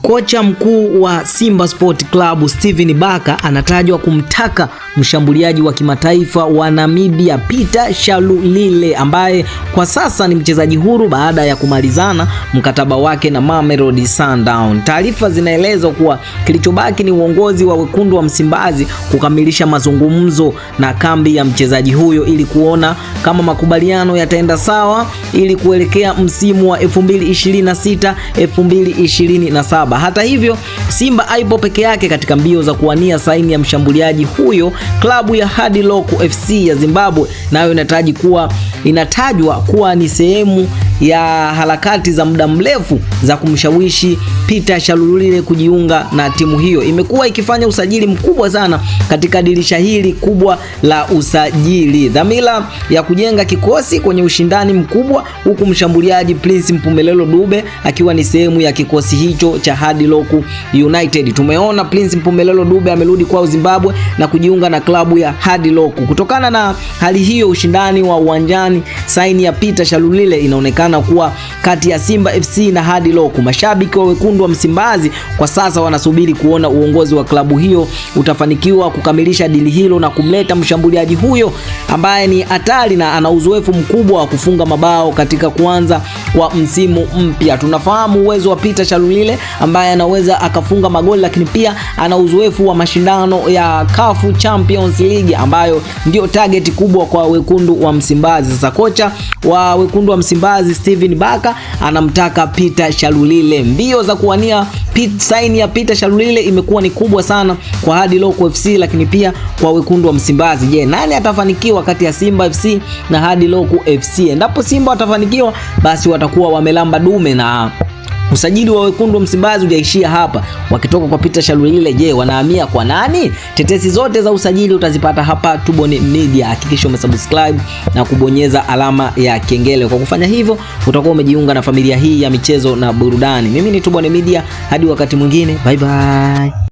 Kocha mkuu wa Simba Sport Club Steven Baka anatajwa kumtaka mshambuliaji wa kimataifa wa Namibia Peter Shalulile ambaye kwa sasa ni mchezaji huru baada ya kumalizana mkataba wake na Mamelodi Sundowns. Taarifa zinaeleza kuwa kilichobaki ni uongozi wa wekundu wa Msimbazi kukamilisha mazungumzo na kambi ya mchezaji huyo ili kuona kama makubaliano yataenda sawa ili kuelekea msimu wa 2026-2027. Hata hivyo, Simba haipo peke yake katika mbio za kuwania saini ya mshambuliaji huyo. Klabu ya Hard Rock FC ya Zimbabwe nayo inatajwa kuwa ni sehemu ya harakati za muda mrefu za kumshawishi Peter Shalulile kujiunga na timu hiyo. Imekuwa ikifanya usajili mkubwa sana katika dirisha hili kubwa la usajili. Dhamira ya kujenga kikosi kwenye ushindani mkubwa, huku mshambuliaji Prince Mpumelelo Dube akiwa ni sehemu ya kikosi hicho cha Hard Rock United. Tumeona Prince Mpumelelo Dube amerudi kwa Zimbabwe na kujiunga na klabu ya Hard Rock. Kutokana na hali hiyo, ushindani wa uwanjani, saini ya Peter Shalulile inaonekana kuwa kati ya Simba FC na Hard Rock. Mashabiki wa wekundu wa Msimbazi kwa sasa wanasubiri kuona uongozi wa klabu hiyo utafanikiwa kukamilisha dili hilo na kumleta mshambuliaji huyo ambaye ni hatari na ana uzoefu mkubwa wa kufunga mabao katika kuanza kwa msimu mpya. Tunafahamu uwezo wa Peter Shalulile ambaye anaweza akafunga magoli, lakini pia ana uzoefu wa mashindano ya CAF Champions League ambayo ndio target kubwa kwa wekundu wa Msimbazi. Sasa kocha wa wekundu wa Msimbazi Steven Baka anamtaka Peter Shalulile. Mbio za kuwania saini ya Peter Shalulile imekuwa ni kubwa sana kwa Hard Rock FC, lakini pia kwa wekundu wa Msimbazi. Je, nani atafanikiwa kati ya Simba FC na Hard Rock FC? Endapo Simba watafanikiwa, basi watakuwa wamelamba dume na usajili wa wekundu wa Msimbazi hujaishia hapa. Wakitoka kwa Peter Shalulile, je, wanahamia kwa nani? Tetesi zote za usajili utazipata hapa Tubone Media. Hakikisha umesubscribe na kubonyeza alama ya kengele. Kwa kufanya hivyo, utakuwa umejiunga na familia hii ya michezo na burudani. Mimi ni Tubone Media, hadi wakati mwingine. Bye bye.